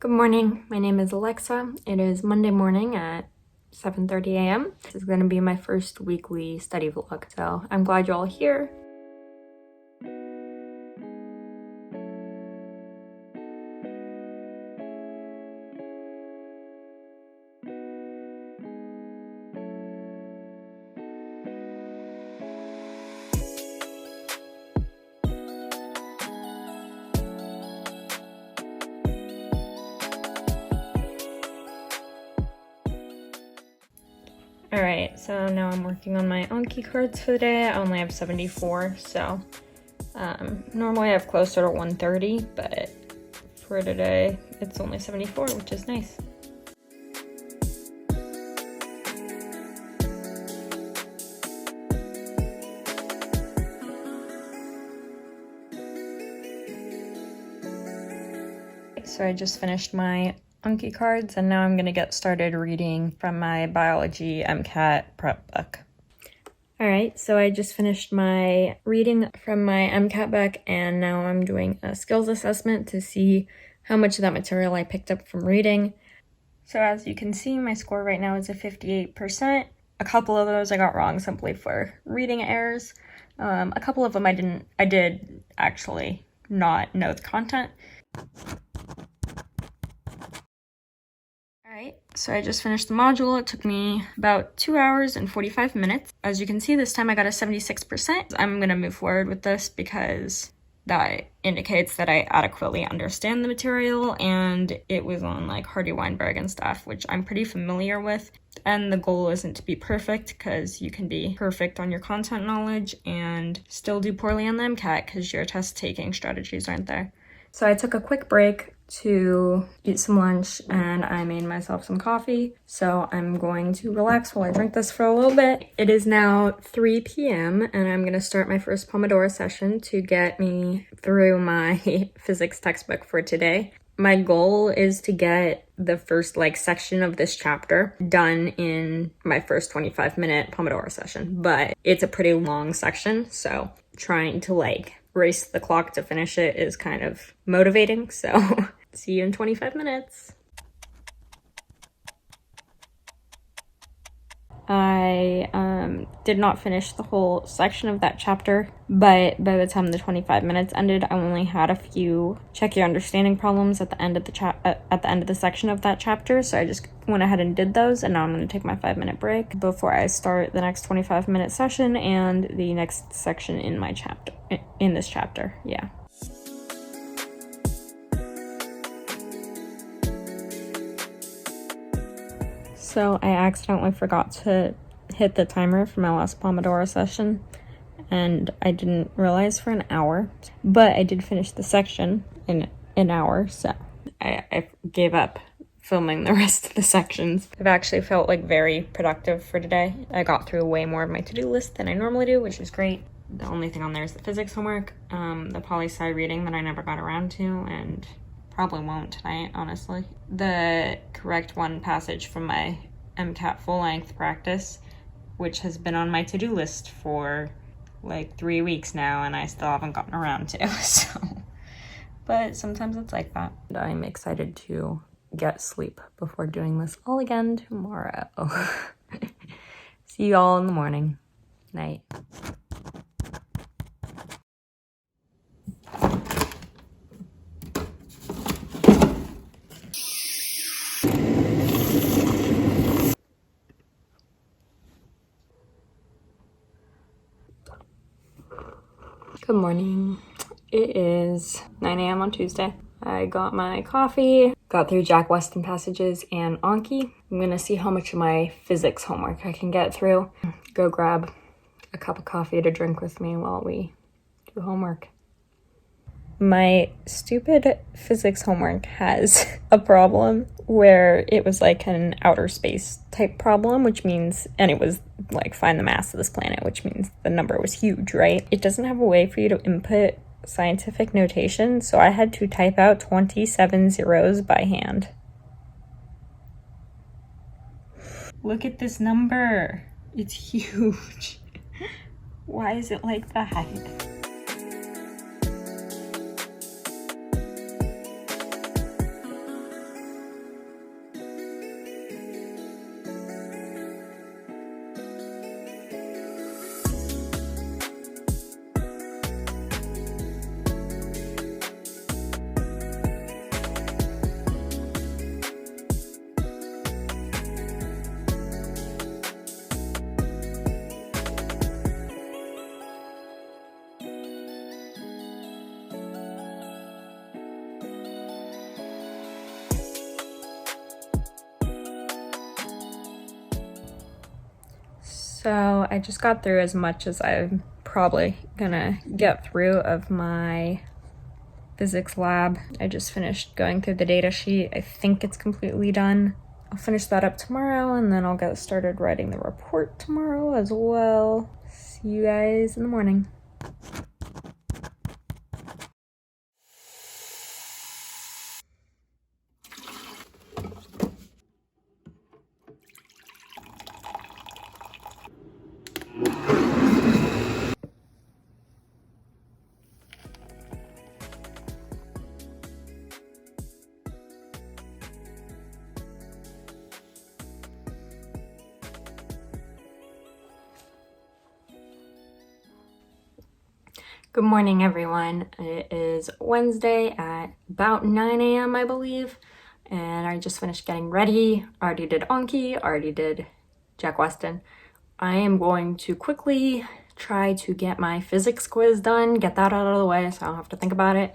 Good morning, my name is Alexa. It is Monday morning at 7:30 a.m. This is going to be my first weekly study vlog, so I'm glad you're all here. Alright, so now I'm working on my Anki cards for the day. I only have 74, so normally I have closer to 130, but for today it's only 74, which is nice. So I just finished my Anki cards, and now I'm going to get started reading from my biology MCAT prep book. Alright, so I just finished my reading from my MCAT book, and now I'm doing a skills assessment to see how much of that material I picked up from reading. So as you can see, my score right now is a 58%. A couple of those I got wrong simply for reading errors. A couple of them I did actually not know the content. Alright, so I just finished the module. It took me about 2 hours and 45 minutes. As you can see, this time I got a 76%. I'm going to move forward with this because that indicates that I adequately understand the material, and it was on like Hardy-Weinberg and stuff, which I'm pretty familiar with. And the goal isn't to be perfect, because you can be perfect on your content knowledge and still do poorly on the MCAT because your test taking strategies aren't there. So I took a quick break to eat some lunch, and I made myself some coffee. So I'm going to relax while I drink this for a little bit. It is now 3 p.m. and I'm going to start my first Pomodoro session to get me through my physics textbook for today. My goal is to get the first section of this chapter done in my first 25-minute Pomodoro session, but it's a pretty long section, so trying to race the clock to finish it is kind of motivating. So see you in 25 minutes. I did not finish the whole section of that chapter, but by the time the 25 minutes ended, I only had a few check your understanding problems at the end of the section of that chapter. So I just went ahead and did those, and now I'm going to take my 5-minute break before I start the next 25-minute session and the next section in my chapter. In this chapter, yeah. So I accidentally forgot to hit the timer for my last Pomodoro session, and I didn't realize for an hour, but I did finish the section in an hour, so I gave up filming the rest of the sections. I've actually felt very productive for today. I got through way more of my to-do list than I normally do, which is great. The only thing on there is the physics homework, the poli-sci reading that I never got around to, and probably won't tonight, honestly. The correct one passage from my MCAT full-length practice, which has been on my to-do list for 3 weeks now, and I still haven't gotten around to, so. But sometimes it's like that. I'm excited to get sleep before doing this all again tomorrow. See you all in the morning. Night. Good morning. It is 9 a.m. on Tuesday. I got my coffee, got through Jack Weston passages and Anki. I'm gonna see how much of my physics homework I can get through. Go grab a cup of coffee to drink with me while we do homework. My stupid physics homework has a problem where it was an outer space type problem, which means, and it was find the mass of this planet, which means the number was huge, right? It doesn't have a way for you to input scientific notation, so I had to type out 27 zeros by hand. Look at this number. It's huge. Why is it like that? So I just got through as much as I'm probably gonna get through of my physics lab. I just finished going through the data sheet. I think it's completely done. I'll finish that up tomorrow and then I'll get started writing the report tomorrow as well. See you guys in the morning. Good morning, everyone. It is Wednesday at about 9 a.m., I believe, and I just finished getting ready. Already did Anki, already did Jack Weston. I am going to quickly try to get my physics quiz done, get that out of the way so I don't have to think about it.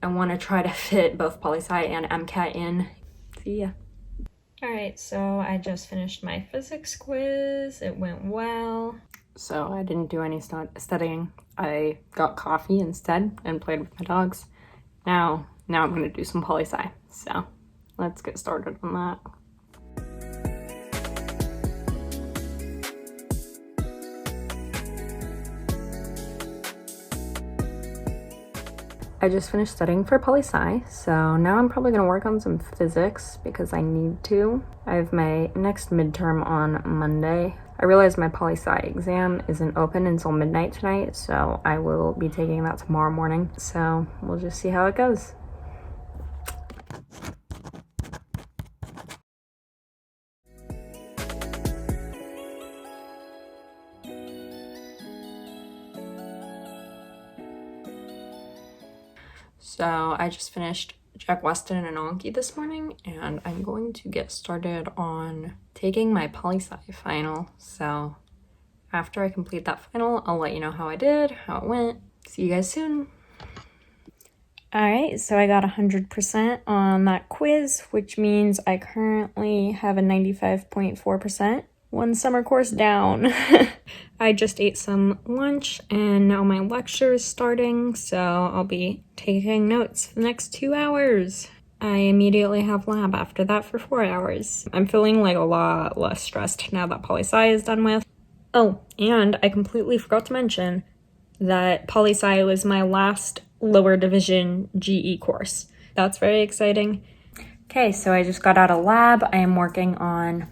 I want to try to fit both poli-sci and MCAT in. See ya. Alright, so I just finished my physics quiz. It went well. So I didn't do any studying. I got coffee instead and played with my dogs. Now I'm gonna do some poli-sci. So let's get started on that. I just finished studying for poli-sci, so now I'm probably gonna work on some physics because I need to. I have my next midterm on Monday. I realized my poli-sci exam isn't open until midnight tonight, so I will be taking that tomorrow morning. So we'll just see how it goes. So I just finished Jack Weston and Anki this morning, and I'm going to get started on taking my poli-sci final. So after I complete that final, I'll let you know how I did, how it went. See you guys soon. Alright, so I got 100% on that quiz, which means I currently have a 95.4%. One summer course down. I just ate some lunch and now my lecture is starting, so I'll be taking notes for the next 2 hours. I immediately have lab after that for 4 hours. I'm feeling like a lot less stressed now that poli-sci is done with. Oh, and I completely forgot to mention that poli-sci was my last lower division GE course. That's very exciting. Okay, so I just got out of lab. I am working on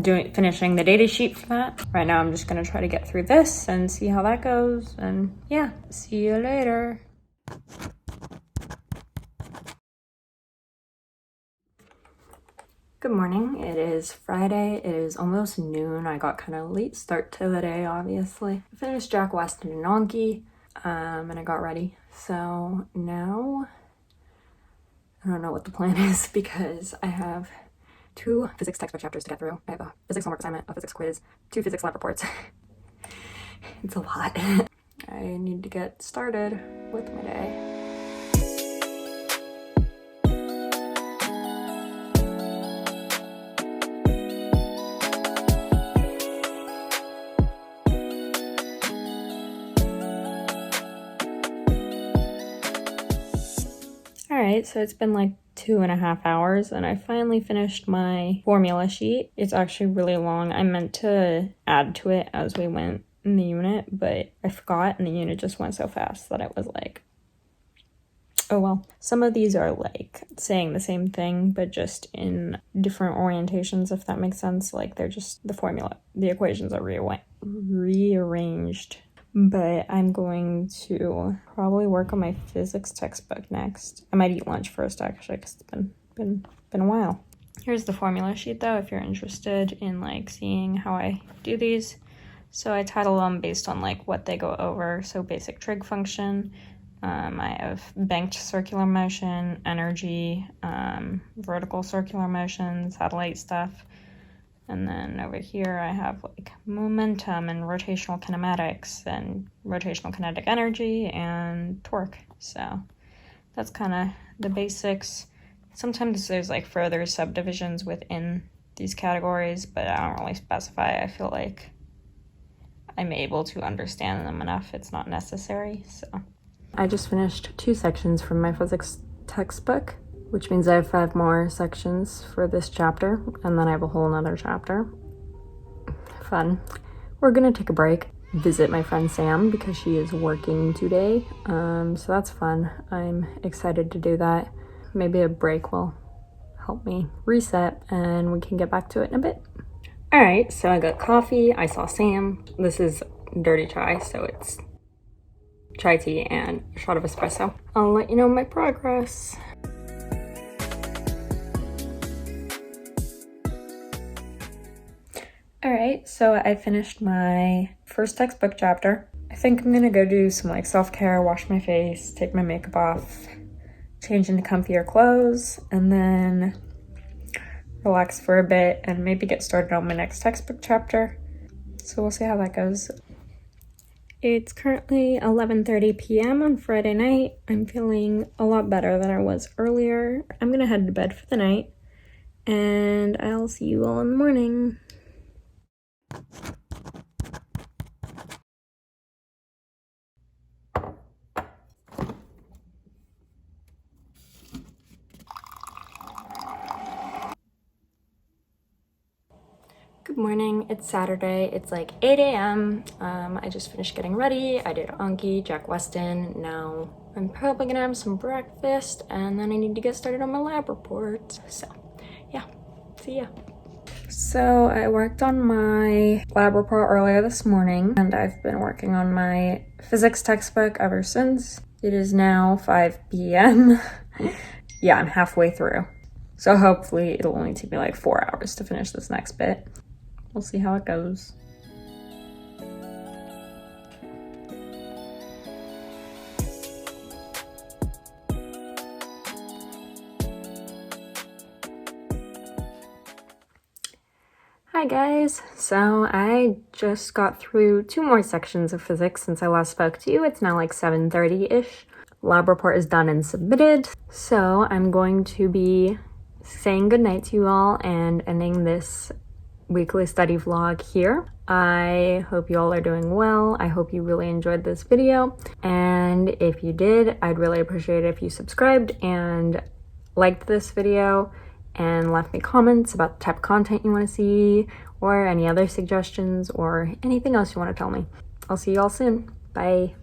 finishing the data sheet for that. Right now I'm just gonna try to get through this and see how that goes, and yeah, see you later. Good morning. It is Friday. It is almost noon. I got kind of late start to the day, obviously. I finished Jack Weston and Anki, and I got ready. So now I don't know what the plan is because I have 2 physics textbook chapters to get through. I have a physics homework assignment, a physics quiz, 2 physics lab reports. It's a lot. I need to get started with my day. Alright, so it's been like 2.5 hours and I finally finished my formula sheet. It's actually really long. I meant to add to it as we went in the unit, but I forgot and the unit just went so fast that it was like, oh well. Some of these are like saying the same thing, but just in different orientations, if that makes sense. Like they're just the equations are rearranged. But I'm going to probably work on my physics textbook next. I might eat lunch first, actually, because it's been a while. Here's the formula sheet, though, if you're interested in, like, seeing how I do these. So I title them based on, like, what they go over. So basic trig function. I have banked circular motion, energy, vertical circular motion, satellite stuff. And then over here I have like momentum and rotational kinematics and rotational kinetic energy and torque. So that's kind of the basics. Sometimes there's like further subdivisions within these categories, but I don't really specify. I feel like I'm able to understand them enough. It's not necessary, so. I just finished 2 sections from my physics textbook, which means I have 5 more sections for this chapter, and then I have a whole nother chapter. Fun. We're gonna take a break, visit my friend Sam because she is working today, so that's fun. I'm excited to do that. Maybe a break will help me reset and we can get back to it in a bit. All right, so I got coffee, I saw Sam. This is dirty chai, so it's chai tea and a shot of espresso. I'll let you know my progress. All right, so I finished my first textbook chapter. I think I'm gonna go do some like self-care, wash my face, take my makeup off, change into comfier clothes, and then relax for a bit and maybe get started on my next textbook chapter. So we'll see how that goes. It's currently 11:30 p.m. on Friday night. I'm feeling a lot better than I was earlier. I'm gonna head to bed for the night, and I'll see you all in the morning. Good morning, it's Saturday, it's like 8 a.m. I just finished getting ready. I did Anki, Jack Weston. Now I'm probably gonna have some breakfast and then I need to get started on my lab report. So yeah, see ya. So I worked on my lab report earlier this morning and I've been working on my physics textbook ever since. It is now 5 p.m. Yeah, I'm halfway through. So hopefully it'll only take me like 4 hours to finish this next bit. We'll see how it goes. Hi guys! So I just got through 2 more sections of physics since I last spoke to you. It's now like 7:30-ish. Lab report is done and submitted. So I'm going to be saying goodnight to you all and ending this weekly study vlog here. I hope you all are doing well. I hope you really enjoyed this video. And if you did, I'd really appreciate it if you subscribed and liked this video and left me comments about the type of content you want to see or any other suggestions or anything else you want to tell me. I'll see you all soon. Bye.